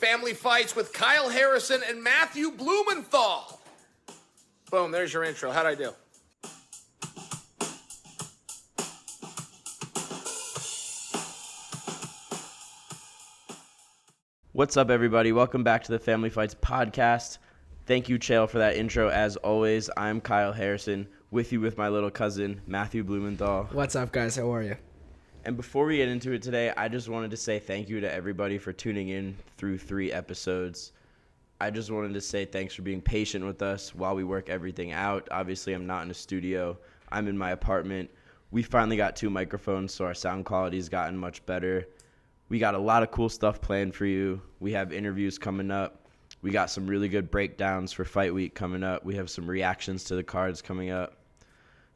Family Fights with Kyle Harrison and Matthew Blumenthal. Boom, there's your intro. How'd I do? What's up, everybody? Welcome back to the Family Fights podcast. Thank you, Chael, for that intro. As always, I'm Kyle Harrison, with you with my little cousin, Matthew Blumenthal. What's up, guys? How are you? And before we get into it today, I just wanted to say thank you to everybody for tuning in through 3 episodes. I just wanted to say thanks for being patient with us while we work everything out. Obviously, I'm not in a studio. I'm in my apartment. We finally got 2 microphones, so our sound quality's gotten much better. We got a lot of cool stuff planned for you. We have interviews coming up. We got some really good breakdowns for Fight Week coming up. We have some reactions to the cards coming up.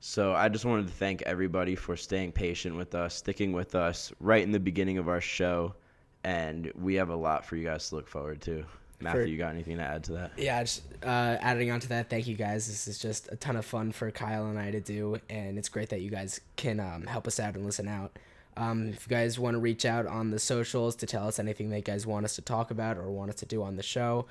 So I just wanted to thank everybody for staying patient with us, sticking with us right in the beginning of our show. And we have a lot for you guys to look forward to. Matthew, you got anything to add to that? Yeah, just adding on to that, thank you guys. This is just a ton of fun for Kyle and I to do, and it's great that you guys can help us out and listen out. If you guys want to reach out on the socials to tell us anything that you guys want us to talk about or want us to do on the show,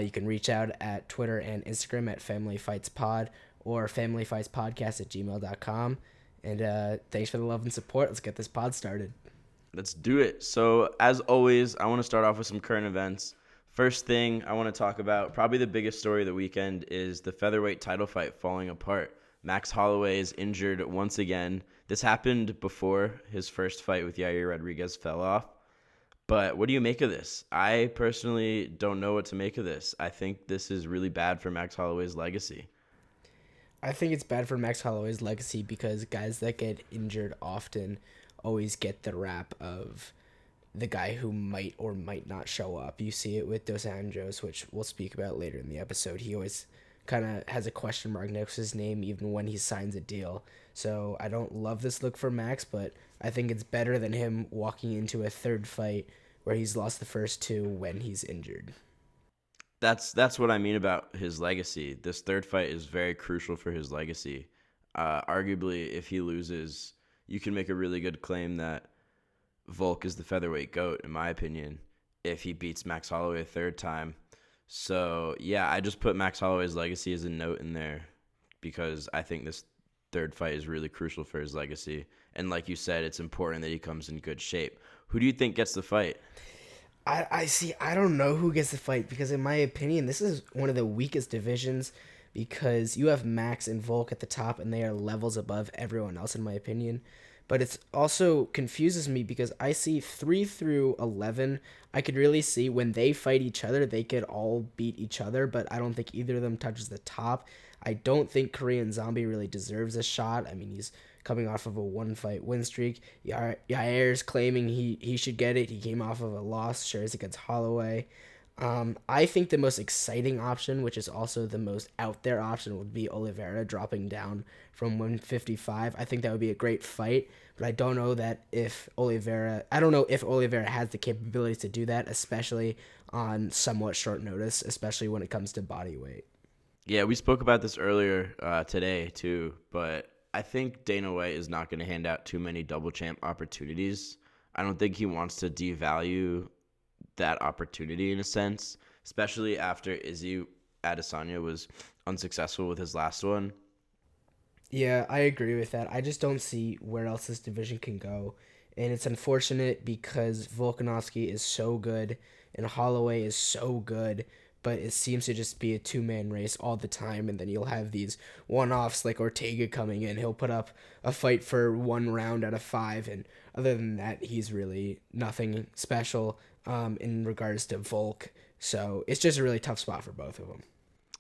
you can reach out at Twitter and Instagram at FamilyFightsPod or FamilyFightsPodcast@gmail.com. And thanks for the love and support. Let's get this pod started. Let's do it. So, as always, I want to start off with some current events. First thing I want to talk about, probably the biggest story of the weekend, is the featherweight title fight falling apart. Max Holloway is injured once again. This happened before his first fight with Yair Rodriguez fell off. But what do you make of this? I personally don't know what to make of this. I think this is really bad for Max Holloway's legacy. I think it's bad for Max Holloway's legacy because guys that get injured often always get the rap of the guy who might or might not show up. You see it with Dos Anjos, which we'll speak about later in the episode. He always kind of has a question mark next to his name even when he signs a deal. So I don't love this look for Max, but I think it's better than him walking into a third fight where he's lost the first 2 when he's injured. That's what I mean about his legacy. This third fight is very crucial for his legacy. Arguably, if he loses, you can make a really good claim that Volk is the featherweight GOAT, in my opinion, if he beats Max Holloway a third time. So, yeah, I just put Max Holloway's legacy as a note in there because I think this third fight is really crucial for his legacy. And like you said, it's important that he comes in good shape. Who do you think gets the fight? I don't know who gets the fight because, in my opinion, this is one of the weakest divisions because you have Max and Volk at the top and they are levels above everyone else, in my opinion. But it also confuses me because I see 3 through 11. I could really see when they fight each other, they could all beat each other, but I don't think either of them touches the top. I don't think Korean Zombie really deserves a shot. I mean, he's coming off of a 1-fight win streak. Yair's claiming he should get it. He came off of a loss, shares against Holloway. I think the most exciting option, which is also the most out there option, would be Oliveira dropping down from 155. I think that would be a great fight, but I don't know if Oliveira has the capabilities to do that, especially on somewhat short notice, especially when it comes to body weight. Yeah, we spoke about this earlier today too, but I think Dana White is not going to hand out too many double champ opportunities. I don't think he wants to devalue that opportunity in a sense, especially after Izzy Adesanya was unsuccessful with his last one. Yeah, I agree with that. I just don't see where else this division can go. And it's unfortunate because Volkanovski is so good and Holloway is so good, but it seems to just be a 2-man race all the time. And then you'll have these one-offs like Ortega coming in. He'll put up a fight for 1 round out of 5. And other than that, he's really nothing special in regards to Volk. So it's just a really tough spot for both of them.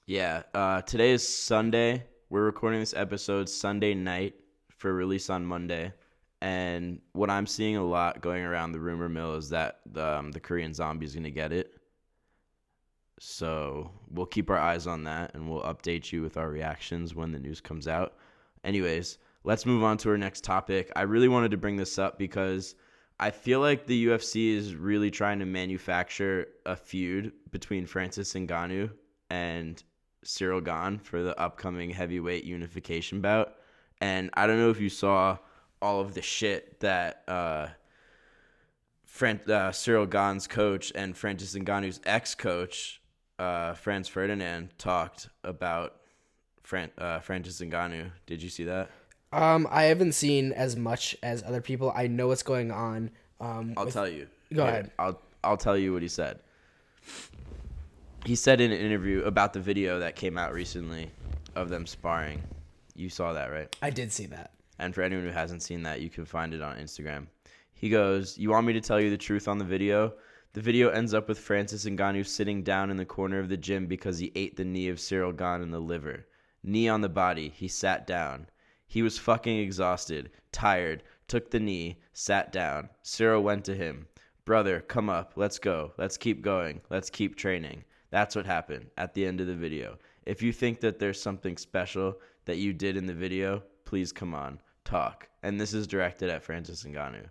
Yeah, today is Sunday. We're recording this episode Sunday night for release on Monday. And what I'm seeing a lot going around the rumor mill is that the Korean Zombie is going to get it. So we'll keep our eyes on that, and we'll update you with our reactions when the news comes out. Anyways, let's move on to our next topic. I really wanted to bring this up because I feel like the UFC is really trying to manufacture a feud between Francis Ngannou and Cyril Gane for the upcoming heavyweight unification bout. And I don't know if you saw all of the shit that Cyril Gane's coach and Francis Ngannou's ex-coach, Franz Ferdinand, talked about Francis Ngannou. Did you see that? I haven't seen as much as other people. I know what's going on. I'll tell you. Go ahead. I'll tell you what he said. He said in an interview about the video that came out recently of them sparring. You saw that, right? I did see that. And for anyone who hasn't seen that, you can find it on Instagram. He goes, "You want me to tell you the truth on the video? The video ends up with Francis Ngannou sitting down in the corner of the gym because he ate the knee of Cyril Gane in the liver. Knee on the body. He sat down. He was fucking exhausted, tired, took the knee, sat down. Cyril went to him. Brother, come up. Let's go. Let's keep going. Let's keep training. That's what happened at the end of the video. If you think that there's something special that you did in the video, please come on, talk." And this is directed at Francis Ngannou.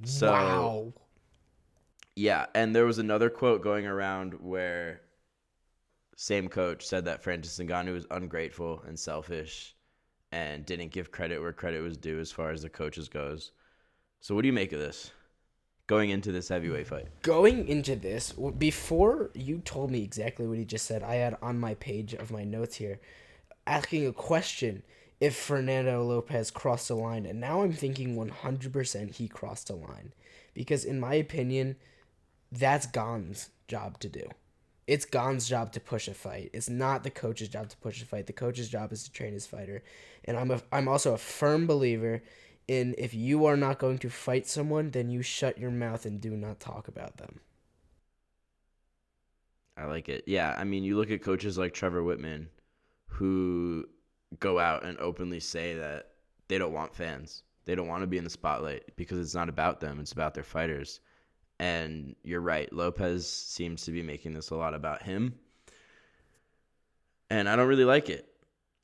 So, wow. Yeah, and there was another quote going around where same coach said that Francis Ngannou was ungrateful and selfish and didn't give credit where credit was due as far as the coaches goes. So what do you make of this? Going into this heavyweight fight. Going into this, before you told me exactly what he just said, I had on my page of my notes here asking a question if Fernando Lopez crossed the line. And now I'm thinking 100% he crossed the line. Because in my opinion, that's Gane's job to do. It's Gane's job to push a fight. It's not the coach's job to push a fight. The coach's job is to train his fighter. And I'm also a firm believer in if you are not going to fight someone, then you shut your mouth and do not talk about them. I like it. Yeah, I mean, you look at coaches like Trevor Whitman who go out and openly say that they don't want fans. They don't want to be in the spotlight because it's not about them. It's about their fighters. And you're right. Lopez seems to be making this a lot about him. And I don't really like it.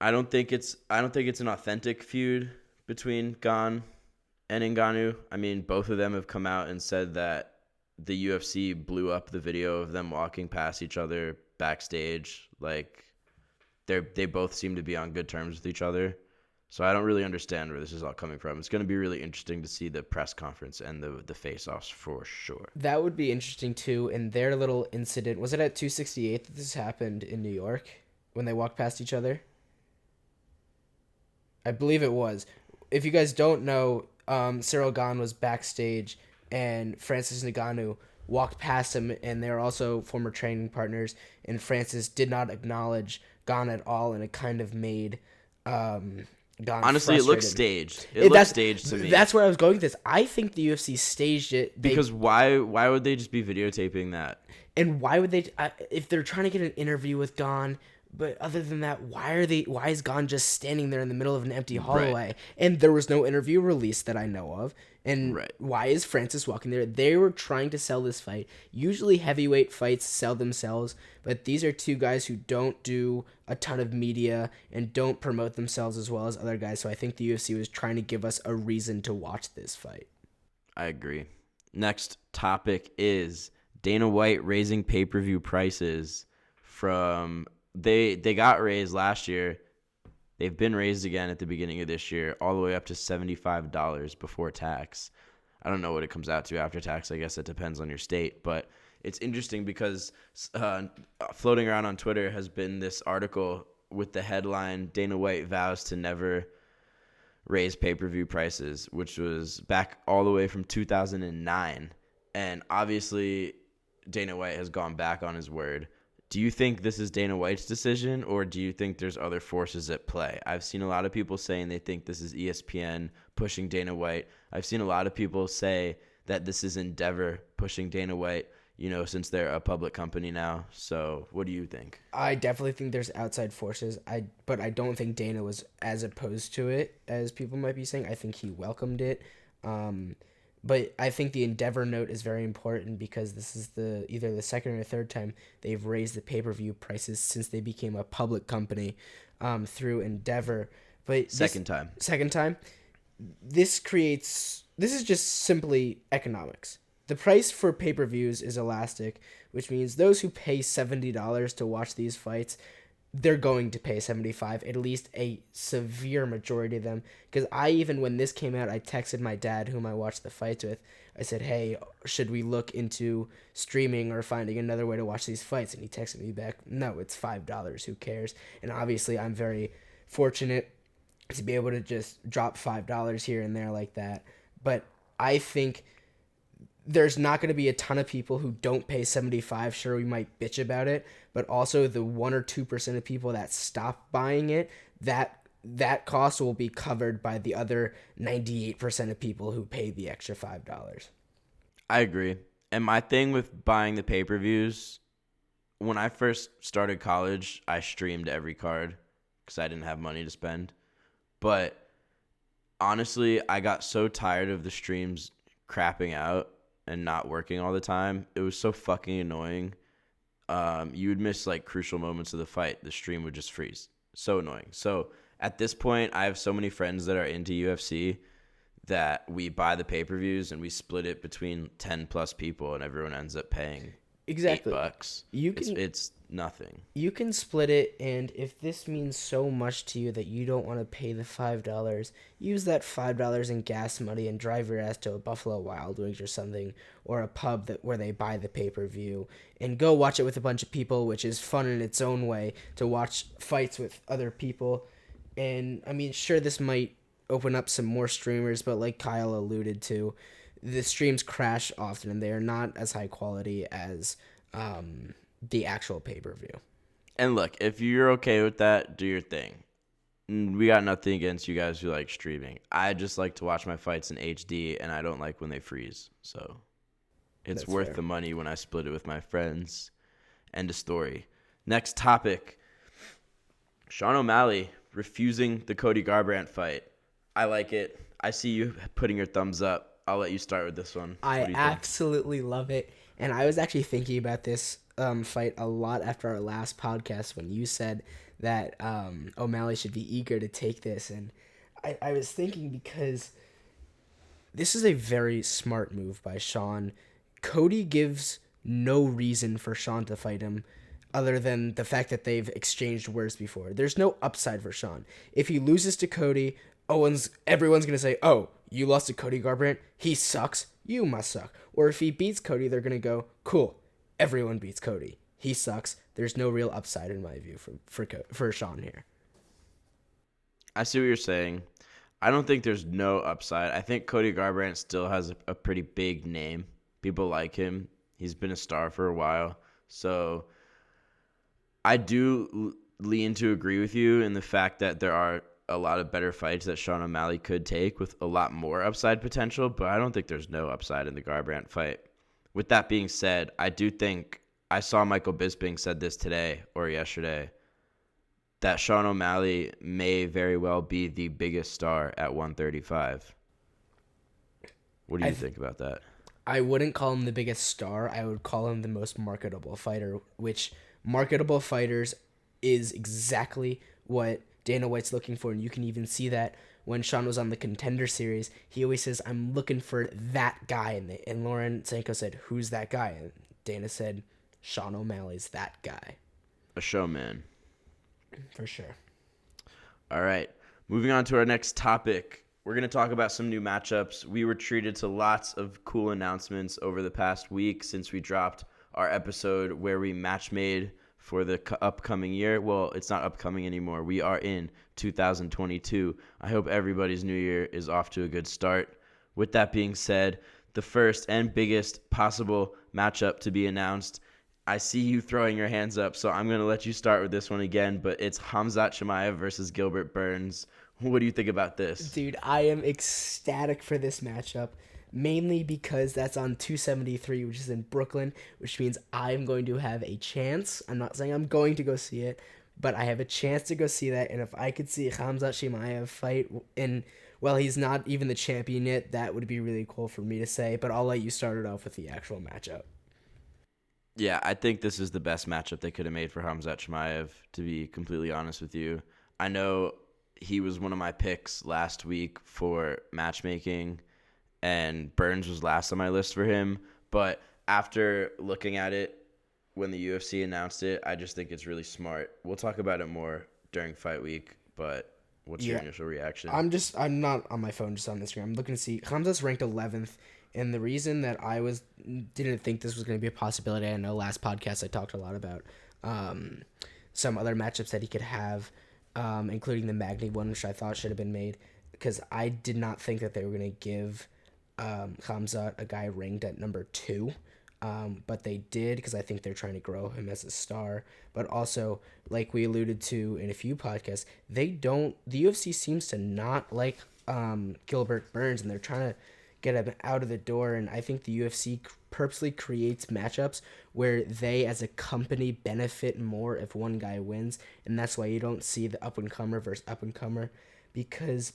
I don't think it's an authentic feud between Gane and Ngannou. I mean, both of them have come out and said that the UFC blew up the video of them walking past each other backstage. Like, they both seem to be on good terms with each other. So I don't really understand where this is all coming from. It's going to be really interesting to see the press conference and the face-offs for sure. That would be interesting, too. In their little incident, was it at 268 that this happened in New York when they walked past each other? I believe it was. If you guys don't know, Cyril Gane was backstage and Francis Ngannou walked past him, and they're also former training partners, and Francis did not acknowledge Gane at all, and it kind of made Gane honestly frustrated. It looks staged. It looks staged to me. That's where I was going with this. I think the UFC staged it. Because why would they just be videotaping that? And why would they, if they're trying to get an interview with Gane, but other than that, why is Gane just standing there in the middle of an empty Holloway? Right. And there was no interview released that I know of. And Right. Why is Francis walking there? They were trying to sell this fight. Usually heavyweight fights sell themselves, but these are two guys who don't do a ton of media and don't promote themselves as well as other guys. So I think the UFC was trying to give us a reason to watch this fight. I agree. Next topic is Dana White raising pay-per-view prices from... They got raised last year. They've been raised again at the beginning of this year, all the way up to $75 before tax. I don't know what it comes out to after tax. I guess it depends on your state. But it's interesting because floating around on Twitter has been this article with the headline, Dana White vows to never raise pay-per-view prices, which was back all the way from 2009. And obviously, Dana White has gone back on his word. Do you think this is Dana White's decision, or do you think there's other forces at play? I've seen a lot of people saying they think this is ESPN pushing Dana White. I've seen a lot of people say that this is Endeavor pushing Dana White, since they're a public company now. So what do you think? I definitely think there's outside forces. But I don't think Dana was as opposed to it as people might be saying. I think he welcomed it. But I think the Endeavor note is very important because this is either the second or third time they've raised the pay-per-view prices since they became a public company through Endeavor. But Second time. This is just simply economics. The price for pay-per-views is elastic, which means those who pay $70 to watch these fights they're going to pay 75, at least a severe majority of them. Because even when this came out, I texted my dad, whom I watched the fights with. I said, hey, should we look into streaming or finding another way to watch these fights? And he texted me back, no, it's $5. Who cares? And obviously, I'm very fortunate to be able to just drop $5 here and there like that. But I think there's not going to be a ton of people who don't pay 75. Sure, we might bitch about it, but also the 1 or 2% of people that stop buying it, that cost will be covered by the other 98% of people who pay the extra $5. I agree. And my thing with buying the pay-per-views, when I first started college, I streamed every card because I didn't have money to spend. But honestly, I got so tired of the streams crapping out and not working all the time. It was so fucking annoying. You would miss like crucial moments of the fight. The stream would just freeze. So annoying. So at this point, I have so many friends that are into UFC that we buy the pay-per-views and we split it between 10 plus people, and everyone ends up paying Exactly. $8. It's nothing. You can split it, and if this means so much to you that you don't want to pay the $5, use that $5 in gas money and drive your ass to a Buffalo Wild Wings or something, or a pub where they buy the pay-per-view, and go watch it with a bunch of people, which is fun in its own way to watch fights with other people. And I mean, sure, this might open up some more streamers, but like Kyle alluded to, the streams crash often and they are not as high quality as the actual pay-per-view. And look, if you're okay with that, do your thing. We got nothing against you guys who like streaming. I just like to watch my fights in HD, and I don't like when they freeze. So it's That's worth fair. the money when I split it with my friends. End of story. Next topic. Sean O'Malley refusing the Cody Garbrandt fight. I like it. I see you putting your thumbs up. I'll let you start with this one. I What do you think? absolutely love it. And I was actually thinking about this fight a lot after our last podcast when you said that O'Malley should be eager to take this. And I was thinking because this is a very smart move by Sean. Cody gives no reason for Sean to fight him other than the fact that they've exchanged words before. There's no upside for Sean. If he loses to Cody, everyone's going to say, oh, you lost to Cody Garbrandt? He sucks. You must suck. Or if he beats Cody, they're going to go, cool. Everyone beats Cody. He sucks. There's no real upside in my view for Sean here. I see what you're saying. I don't think there's no upside. I think Cody Garbrandt still has a pretty big name. People like him. He's been a star for a while. So I do lean to agree with you in the fact that there are a lot of better fights that Sean O'Malley could take with a lot more upside potential, but I don't think there's no upside in the Garbrandt fight. With that being said, I do think I saw Michael Bisping said this today or yesterday that Sean O'Malley may very well be the biggest star at 135. What do you think about that? I wouldn't call him the biggest star. I would call him the most marketable fighter, which marketable fighters is exactly what Dana White's looking for, and you can even see that when Sean was on the Contender Series. He always says, I'm looking for that guy, and Lauren Sanko said, who's that guy? And Dana said, Sean O'Malley's that guy. A showman. For sure. All right, moving on to our next topic. We're going to talk about some new matchups. We were treated to lots of cool announcements over the past week since we dropped our episode where we match made for the upcoming year. Well, it's not upcoming anymore. We are in 2022. I hope everybody's new year is off to a good start. With that being said, the first and biggest possible matchup to be announced. I see you throwing your hands up, so I'm going to let you start with this one again, but it's Khamzat Chimaev versus Gilbert Burns. What do you think about this? Dude, I am ecstatic for this matchup, mainly because that's on 273, which is in Brooklyn, which means I'm going to have a chance. I'm not saying I'm going to go see it, but I have a chance to go see that, and if I could see Khamzat Chimaev fight, and well, he's not even the champion yet, that would be really cool for me to say, but I'll let you start it off with the actual matchup. Yeah, I think this is the best matchup they could have made for Khamzat Chimaev, to be completely honest with you. I know he was one of my picks last week for matchmaking, and Burns was last on my list for him. But after looking at it, when the UFC announced it. I just think it's really smart. We'll talk about it more during fight week, but what's your initial reaction? I'm not on my phone, just on Instagram. I'm looking to see Khamzat's ranked 11th, and the reason that didn't think this was going to be a possibility, I know last podcast I talked a lot about some other matchups that he could have, including the Magny one, which I thought should have been made, because I did not think that they were going to give Khamzat a guy ranked at number 2. But they did, because I think they're trying to grow him as a star. But also, like we alluded to in a few podcasts, the UFC seems to not like Gilbert Burns, and they're trying to get him out of the door. And I think the UFC purposely creates matchups where they as a company benefit more if one guy wins. And that's why you don't see the up-and-comer versus up-and-comer, because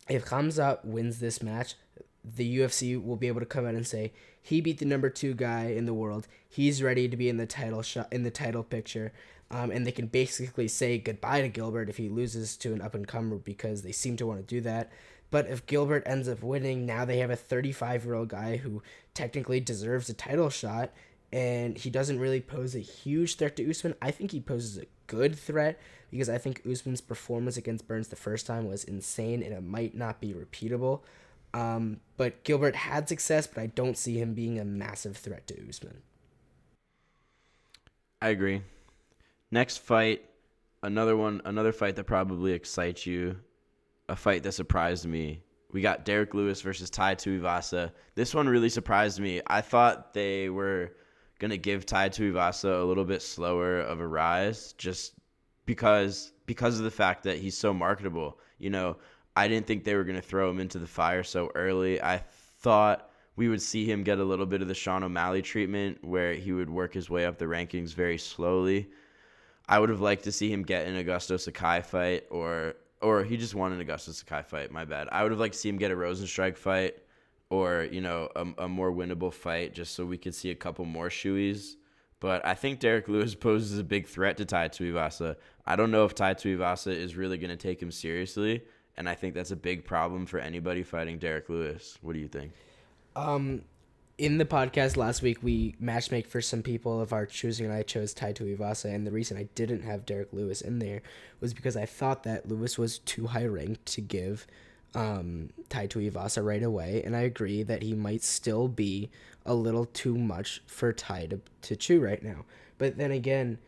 if Khamzat wins this match, the UFC will be able to come out and say he beat the number 2 guy in the world. He's ready to be in the title picture, and they can basically say goodbye to Gilbert if he loses to an up and comer, because they seem to want to do that. But if Gilbert ends up winning, now they have a 35-year-old guy who technically deserves a title shot, and he doesn't really pose a huge threat to Usman. I think he poses a good threat, because I think Usman's performance against Burns the first time was insane, and it might not be repeatable. But Gilbert had success, but I don't see him being a massive threat to Usman. I agree. Next fight, another fight that probably excites you, a fight that surprised me. We got Derrick Lewis versus Tai Tuivasa. This one really surprised me. I thought they were going to give Tai Tuivasa a little bit slower of a rise, just because of the fact that he's so marketable. You know, I didn't think they were going to throw him into the fire so early. I thought we would see him get a little bit of the Sean O'Malley treatment, where he would work his way up the rankings very slowly. I would have liked to see him get an Augusto Sakai fight, or he just won an Augusto Sakai fight, my bad. I would have liked to see him get a Rozenstruik fight, or, you know, a more winnable fight, just so we could see a couple more shoeys. But I think Derrick Lewis poses a big threat to Tai Tuivasa. I don't know if Tai Tuivasa is really going to take him seriously, and I think that's a big problem for anybody fighting Derrick Lewis. What do you think? In the podcast last week, we matchmake for some people of our choosing, and I chose Tai Tuivasa. And the reason I didn't have Derrick Lewis in there was because I thought that Lewis was too high ranked to give Tai Tuivasa right away. And I agree that he might still be a little too much for Tai to chew right now. But then again,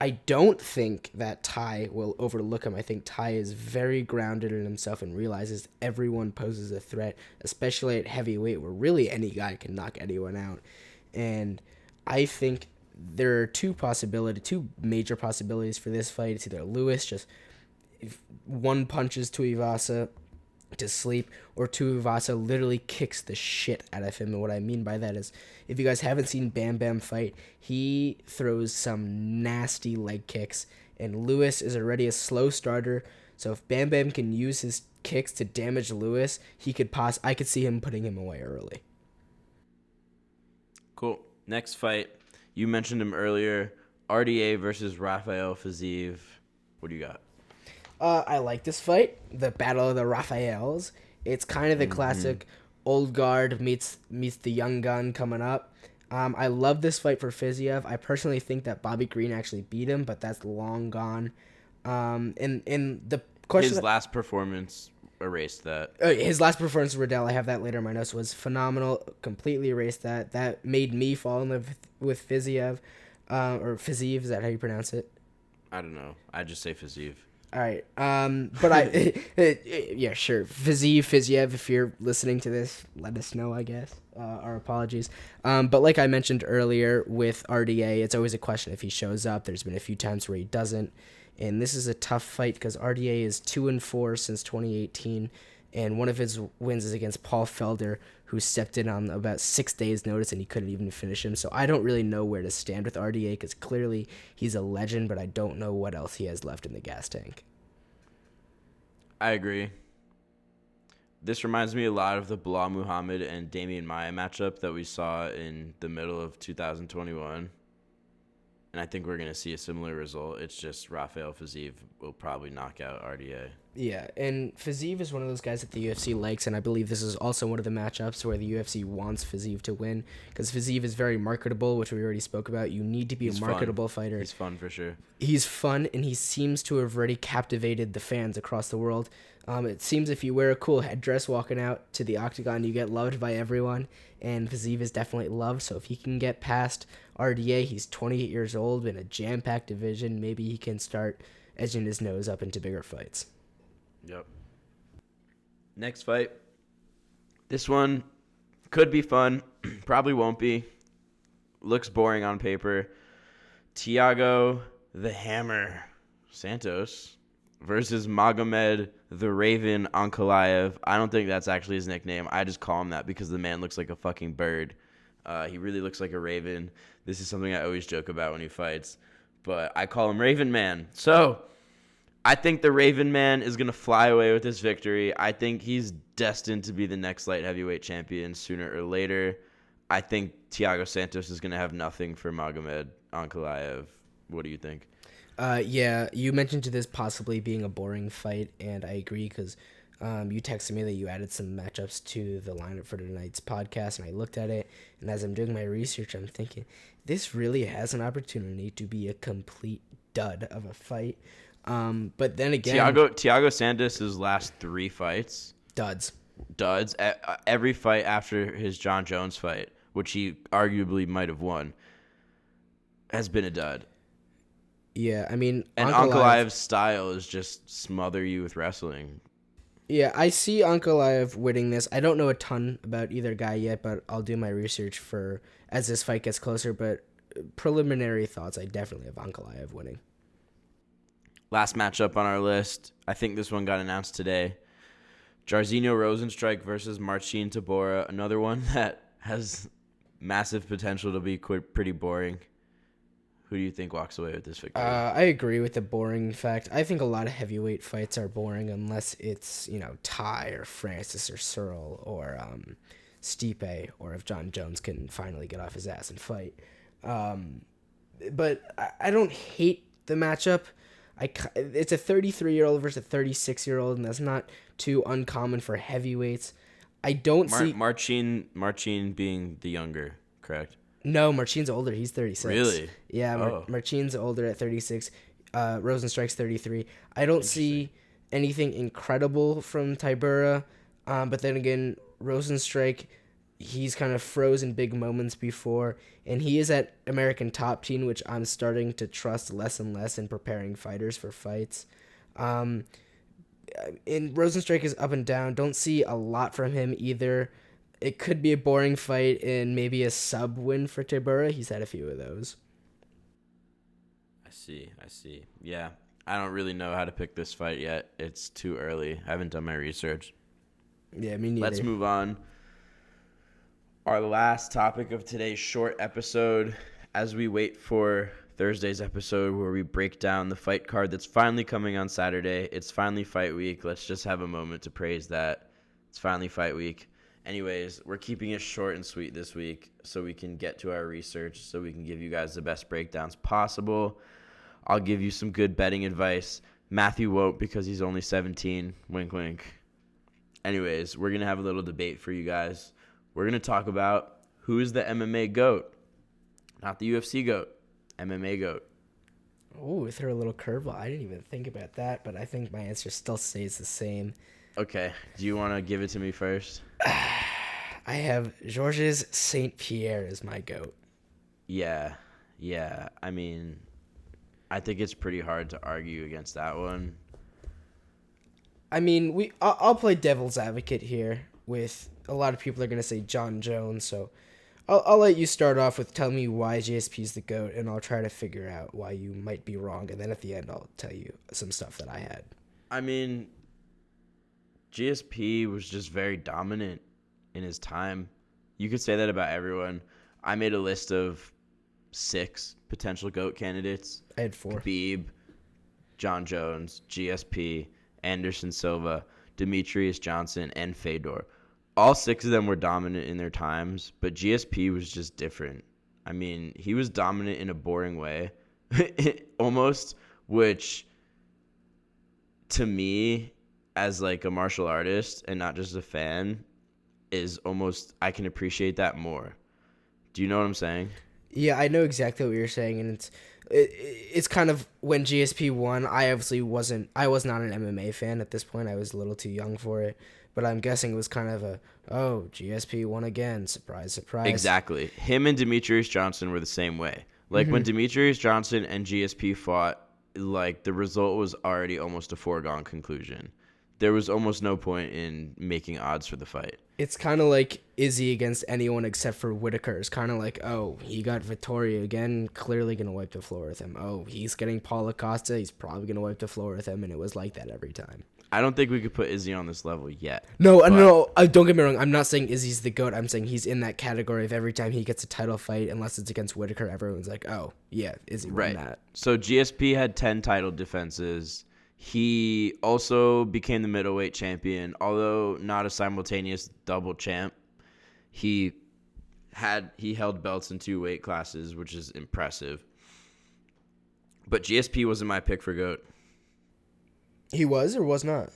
I don't think that Tai will overlook him. I think Tai is very grounded in himself and realizes everyone poses a threat, especially at heavyweight, where really any guy can knock anyone out. And I think there are two major possibilities for this fight. It's either Lewis just if one punches Tuivasa to sleep, or Tuivasa literally kicks the shit out of him. And what I mean by that is, if you guys haven't seen Bam Bam fight, he throws some nasty leg kicks, and Lewis is already a slow starter. So if Bam Bam can use his kicks to damage Lewis, I could see him putting him away early. Cool. Next fight, you mentioned him earlier, RDA versus Rafael Fiziev. What do you got? I like this fight, the Battle of the Rafaels. It's kind of the classic old guard meets the young gun coming up. I love this fight for Fiziev. I personally think that Bobby Green actually beat him, but that's long gone. And the question, his last performance erased that. His last performance with Riddell, I have that later in my notes, was phenomenal. Completely erased that. That made me fall in love with Fiziev, or Fiziev. Is that how you pronounce it? I don't know. I just say Fiziev. All right. But yeah, sure. Fiziev, if you're listening to this, let us know, I guess. Our apologies. But like I mentioned earlier with RDA, it's always a question if he shows up. There's been a few times where he doesn't. And this is a tough fight because RDA is 2-4 since 2018. And one of his wins is against Paul Felder, who stepped in on about 6 days' notice, and he couldn't even finish him. So I don't really know where to stand with RDA, because clearly he's a legend, but I don't know what else he has left in the gas tank. I agree. This reminds me a lot of the Bilal Muhammad and Damian Maia matchup that we saw in the middle of 2021. And I think we're going to see a similar result. It's just Rafael Fiziev will probably knock out RDA. Yeah, and Fiziev is one of those guys that the UFC likes, and I believe this is also one of the matchups where the UFC wants Fiziev to win, because Fiziev is very marketable, which we already spoke about. You need to be a marketable fighter. He's fun for sure. He's fun, and he seems to have already captivated the fans across the world. It seems if you wear a cool headdress walking out to the octagon, you get loved by everyone, and Fiziev is definitely loved, so if he can get past RDA, he's 28 years old, in a jam-packed division, maybe he can start edging his nose up into bigger fights. Yep. Next fight. This one could be fun. Probably won't be. Looks boring on paper. Thiago the Hammer Santos versus Magomed the Raven Ankalaev. I don't think that's actually his nickname. I just call him that because the man looks like a fucking bird. He really looks like a raven. This is something I always joke about when he fights. But I call him Raven Man. So I think the Raven Man is going to fly away with this victory. I think he's destined to be the next light heavyweight champion sooner or later. I think Thiago Santos is going to have nothing for Magomed Ankalaev. What do you think? Yeah, you mentioned to this possibly being a boring fight, and I agree because you texted me that you added some matchups to the lineup for tonight's podcast, and I looked at it, and as I'm doing my research, I'm thinking, this really has an opportunity to be a complete dud of a fight. But then again, Thiago Santos' last 3 fights, duds. Every fight after his John Jones fight, which he arguably might have won, has been a dud. Yeah, I mean, and Ankalaev's style is just smother you with wrestling. Yeah, I see Ankalaev winning this. I don't know a ton about either guy yet, but I'll do my research for as this fight gets closer. But preliminary thoughts, I definitely have Ankalaev winning. Last matchup on our list. I think this one got announced today. Jairzinho Rozenstruik versus Marcin Tybura. Another one that has massive potential to be pretty boring. Who do you think walks away with this victory? I agree with the boring fact. I think a lot of heavyweight fights are boring unless it's, Ty or Francis or Searle or Stipe, or if John Jones can finally get off his ass and fight. But I don't hate the matchup. It's a 33-year-old versus a 36-year-old, and that's not too uncommon for heavyweights. I don't see Marcin being the younger, correct? No, Marcin's older. He's 36. Really? Yeah, Marcin's older at 36. Rozenstruik's 33. I don't see anything incredible from Tybura, but then again, Rozenstruik, he's kind of frozen big moments before, and he is at American Top Team, which I'm starting to trust less and less in preparing fighters for fights. And Rozenstruik is up and down. Don't see a lot from him either. It could be a boring fight and maybe a sub win for Tybura. He's had a few of those. I see. Yeah, I don't really know how to pick this fight yet. It's too early. I haven't done my research. Yeah, me neither. Let's move on. Our last topic of today's short episode, as we wait for Thursday's episode where we break down the fight card that's finally coming on Saturday. It's finally fight week. Let's just have a moment to praise that. It's finally fight week. Anyways, we're keeping it short and sweet this week so we can get to our research, so we can give you guys the best breakdowns possible. I'll give you some good betting advice. Matthew won't because he's only 17. Wink, wink. Anyways, we're going to have a little debate for you guys. We're going to talk about who is the MMA GOAT. Not the UFC GOAT. MMA GOAT. Oh, threw a little curveball. I didn't even think about that, but I think my answer still stays the same. Okay. Do you want to give it to me first? I have Georges St. Pierre as my GOAT. Yeah. I mean, I think it's pretty hard to argue against that one. I mean, I'll play devil's advocate here with a lot of people are going to say John Jones, so I'll let you start off with telling me why GSP is the GOAT, and I'll try to figure out why you might be wrong, and then at the end I'll tell you some stuff that I had. I mean, GSP was just very dominant in his time. You could say that about everyone. I made a list of 6 potential GOAT candidates. I had 4. Khabib, John Jones, GSP, Anderson Silva, Demetrius Johnson, and Fedor. All 6 of them were dominant in their times, but GSP was just different. I mean, he was dominant in a boring way, almost, which to me as like a martial artist and not just a fan is almost, I can appreciate that more. Do you know what I'm saying? Yeah, I know exactly what you're saying, and it's kind of when GSP won. I was not an MMA fan at this point. I was a little too young for it, but I'm guessing it was kind of GSP won again, surprise, surprise. Exactly. Him and Demetrius Johnson were the same way. Like when Demetrius Johnson and GSP fought, like the result was already almost a foregone conclusion. There was almost no point in making odds for the fight. It's kind of like Izzy against anyone except for Whitaker. It's kind of like, oh, he got Vittoria again, clearly going to wipe the floor with him. Oh, he's getting Paulo Costa, he's probably going to wipe the floor with him, and it was like that every time. I don't think we could put Izzy on this level yet. No, don't get me wrong. I'm not saying Izzy's the GOAT. I'm saying he's in that category of every time he gets a title fight, unless it's against Whitaker, everyone's like, oh, yeah, Izzy won that. So GSP had 10 title defenses. He also became the middleweight champion, although not a simultaneous double champ. He held belts in 2 weight classes, which is impressive. But GSP wasn't my pick for GOAT. He was or was not?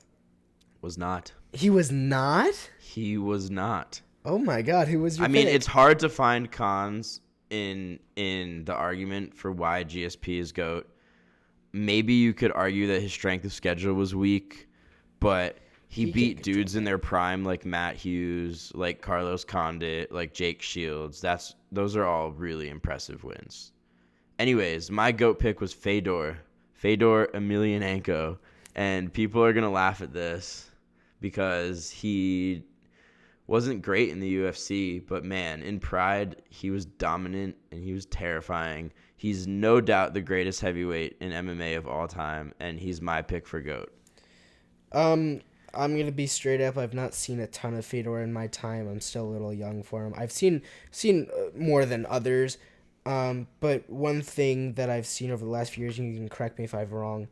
Was not. He was not? He was not. Oh my God, who was your pick? I mean, it's hard to find cons in the argument for why GSP is GOAT. Maybe you could argue that his strength of schedule was weak, but he beat dudes in their prime like Matt Hughes, like Carlos Condit, like Jake Shields. Those are all really impressive wins. Anyways, my GOAT pick was Fedor Emelianenko, and people are going to laugh at this because he wasn't great in the UFC, but man, in Pride, he was dominant and he was terrifying. He's no doubt the greatest heavyweight in MMA of all time, and he's my pick for GOAT. I'm going to be straight up. I've not seen a ton of Fedor in my time. I'm still a little young for him. I've seen more than others, but one thing that I've seen over the last few years, and you can correct me if I'm wrong,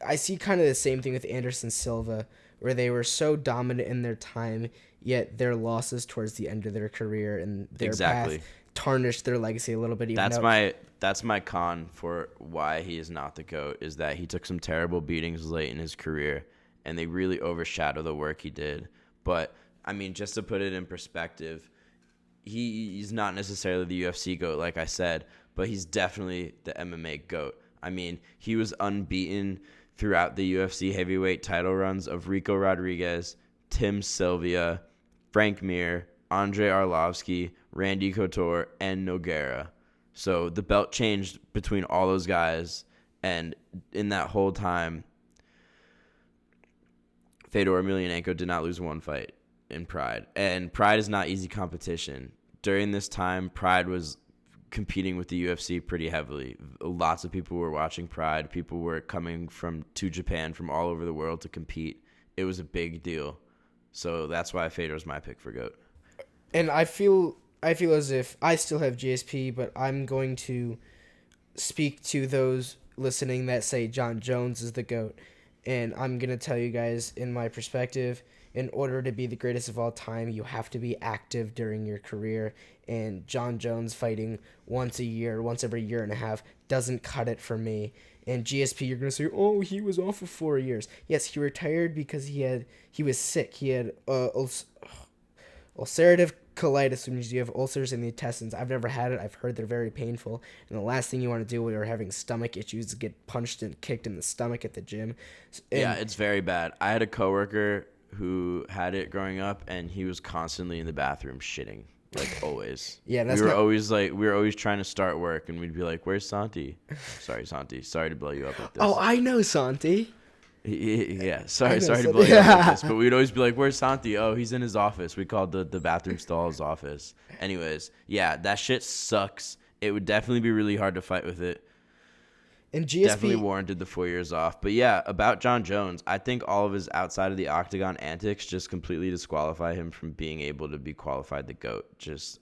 I see kind of the same thing with Anderson Silva, where they were so dominant in their time, yet their losses towards the end of their career and their path tarnished their legacy a little bit. That's my con for why he is not the GOAT, is that he took some terrible beatings late in his career, and they really overshadow the work he did. But, I mean, just to put it in perspective, he's not necessarily the UFC GOAT, like I said, but he's definitely the MMA GOAT. I mean, he was unbeaten throughout the UFC heavyweight title runs of Rico Rodriguez, Tim Sylvia, Frank Mir, Andrei Arlovsky, Randy Couture, and Nogueira. So the belt changed between all those guys, and in that whole time, Fedor Emelianenko did not lose one fight in Pride. And Pride is not easy competition. During this time, Pride was competing with the UFC pretty heavily. Lots of people were watching Pride. People were coming to Japan from all over the world to compete. It was a big deal. So that's why Fedor's my pick for GOAT. And I feel as if I still have GSP, but I'm going to speak to those listening that say John Jones is the GOAT. And I'm going to tell you guys, in my perspective, in order to be the greatest of all time, you have to be active during your career. And John Jones fighting once every year and a half doesn't cut it for me. And GSP, you're going to say, oh, he was off for 4 years. Yes, he retired because he was sick. He had ulcerative colitis, which means you have ulcers in the intestines. I've never had it. I've heard they're very painful. And the last thing you want to do when you're having stomach issues is get punched and kicked in the stomach at the gym. Yeah, it's very bad. I had a coworker who had it growing up, and he was constantly in the bathroom shitting, like always. Yeah, we were always trying to start work, and we'd be like, "Where's Santi?" Sorry, Santi. Sorry to blow you up with this. Oh, I know Santi. Yeah, sorry to blow you up with this, but we'd always be like, "Where's Santi?" Oh, he's in his office. We called the bathroom stall his office. Anyways, yeah, that shit sucks. It would definitely be really hard to fight with it. And GSP definitely warranted the 4 years off. But yeah, about John Jones, I think all of his outside of the octagon antics just completely disqualify him from being able to be qualified the GOAT.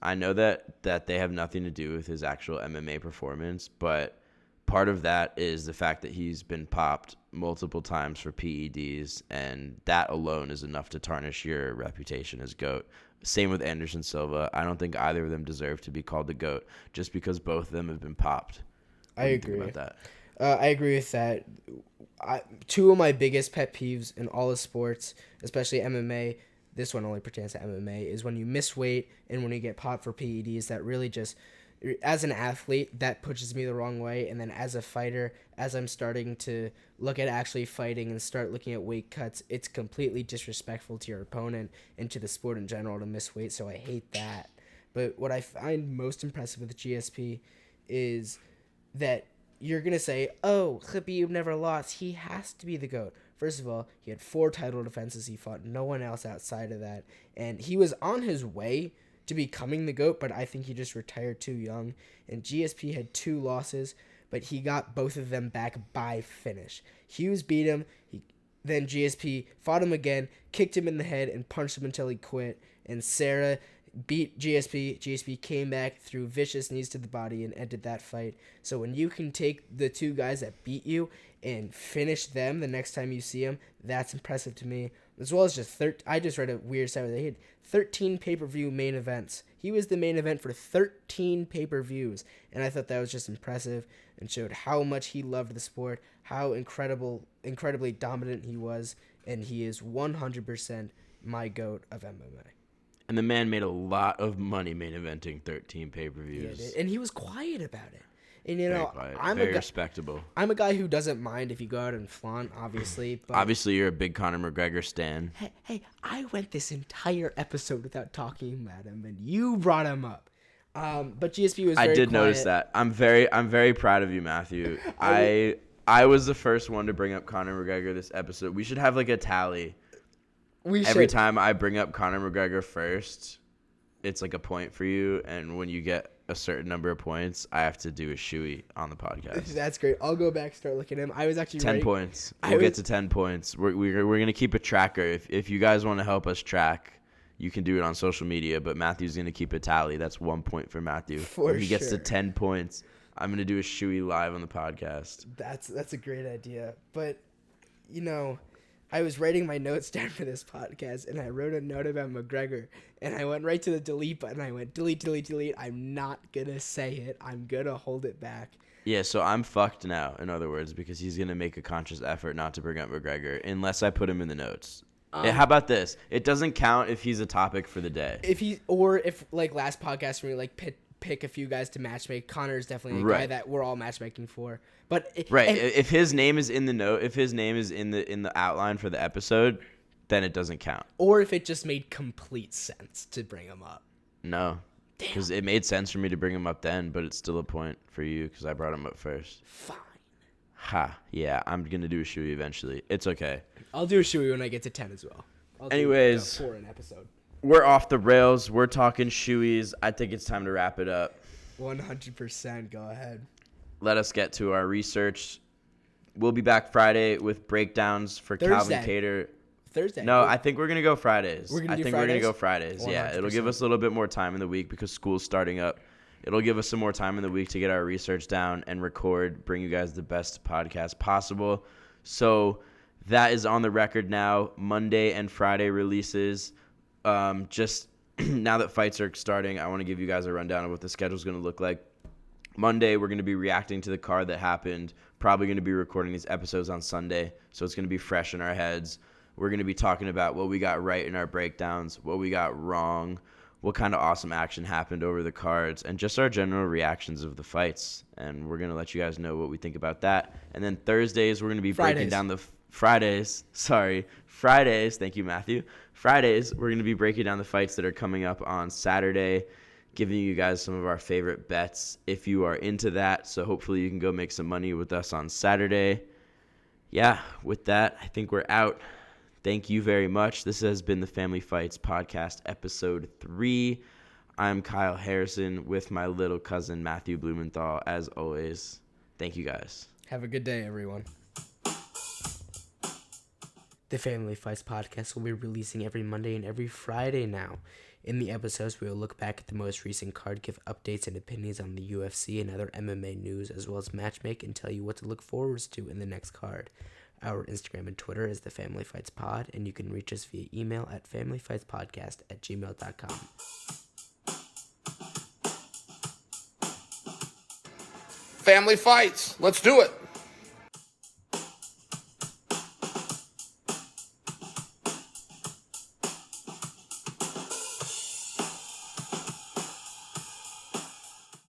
I know that they have nothing to do with his actual MMA performance, but part of that is the fact that he's been popped multiple times for PEDs, and that alone is enough to tarnish your reputation as GOAT. Same with Anderson Silva. I don't think either of them deserve to be called the GOAT just because both of them have been popped. I agree about that. I agree with that. Two of my biggest pet peeves in all of sports, especially MMA, this one only pertains to MMA, is when you miss weight and when you get popped for PEDs. That really just, as an athlete, that pushes me the wrong way. And then as a fighter, as I'm starting to look at actually fighting and start looking at weight cuts, it's completely disrespectful to your opponent and to the sport in general to miss weight. So I hate that. But what I find most impressive with GSP is that you're going to say, oh, Khabib never lost. He has to be the GOAT. First of all, he had 4 title defenses. He fought no one else outside of that. And he was on his way to becoming the GOAT, but I think he just retired too young. And GSP had 2 losses, but he got both of them back by finish. Hughes beat him. Then GSP fought him again, kicked him in the head, and punched him until he quit. And Sarah beat GSP. GSP came back, threw vicious knees to the body, and ended that fight. So when you can take the 2 guys that beat you and finish them the next time you see them, that's impressive to me. As well as just I just read a weird stat where they had 13 pay-per-view main events. He was the main event for 13 pay-per-views, and I thought that was just impressive and showed how much he loved the sport, how incredibly dominant he was, and he is 100% my GOAT of MMA. And the man made a lot of money main eventing 13 pay-per-views. Yeah, and he was quiet about it. And you know, I'm very respectable. I'm a guy who doesn't mind if you go out and flaunt, obviously. But obviously, you're a big Conor McGregor stan. Hey, I went this entire episode without talking about him, and you brought him up. But GSP was very quiet. Notice that. I'm very proud of you, Matthew. I was the first one to bring up Conor McGregor this episode. We should have like a tally. Every time I bring up Conor McGregor first, it's like a point for you, and when you get a certain number of points, I have to do a shoey on the podcast. That's great. I'll go back, start looking at him. I was actually 10 points. We'll get to 10 points. We're gonna keep a tracker. If you guys want to help us track, you can do it on social media. But Matthew's gonna keep a tally. That's 1 point for Matthew. If he gets to 10 points, I'm gonna do a shoey live on the podcast. That's a great idea. But you know, I was writing my notes down for this podcast, and I wrote a note about McGregor, and I went right to the delete button. I went, delete. I'm not going to say it. I'm going to hold it back. Yeah, so I'm fucked now, in other words, because he's going to make a conscious effort not to bring up McGregor unless I put him in the notes. How about this? It doesn't count if he's a topic for the day. If like last podcast when we like pick a few guys to matchmake, Connor is definitely a guy that we're all matchmaking for. But if his name is in the note, if his name is in the outline for the episode, then it doesn't count. Or if it just made complete sense to bring him up. No, because it made sense for me to bring him up then, but it's still a point for you because I brought him up first. Fine. Yeah, I'm gonna do a shoey eventually. It's okay. I'll do a shoey when I get to 10 as well. Anyways, 4 an episode. We're off the rails. We're talking shoeys. I think it's time to wrap it up. 100%. Go ahead. Let us get to our research. We'll be back Friday with breakdowns for Calvin Kattar. Thursday. No, I think we're going to go Fridays. We're going to go Fridays. 100%. Yeah, it'll give us a little bit more time in the week because school's starting up. It'll give us some more time in the week to get our research down and record, bring you guys the best podcast possible. So that is on the record now. Monday and Friday releases. Just now that fights are starting, I want to give you guys a rundown of what the schedule is going to look like. Monday, we're going to be reacting to the card that happened. Probably going to be recording these episodes on Sunday, so it's going to be fresh in our heads. We're going to be talking about what we got right in our breakdowns, what we got wrong, what kind of awesome action happened over the cards, and just our general reactions of the fights. And we're going to let you guys know what we think about that. And then Thursdays, we're going to be breaking down the Fridays. Thank you, Matthew. Fridays, we're going to be breaking down the fights that are coming up on Saturday, giving you guys some of our favorite bets if you are into that. So hopefully you can go make some money with us on Saturday. Yeah, with that, I think we're out. Thank you very much. This has been the Family Fights Podcast, Episode 3. I'm Kyle Harrison with my little cousin, Matthew Blumenthal, as always. Thank you, guys. Have a good day, everyone. The Family Fights Podcast will be releasing every Monday and every Friday now. In the episodes, we will look back at the most recent card, give updates and opinions on the UFC and other MMA news, as well as matchmake and tell you what to look forward to in the next card. Our Instagram and Twitter is The Family Fights Pod, and you can reach us via email at familyfightspodcast@gmail.com. Family fights. Let's do it.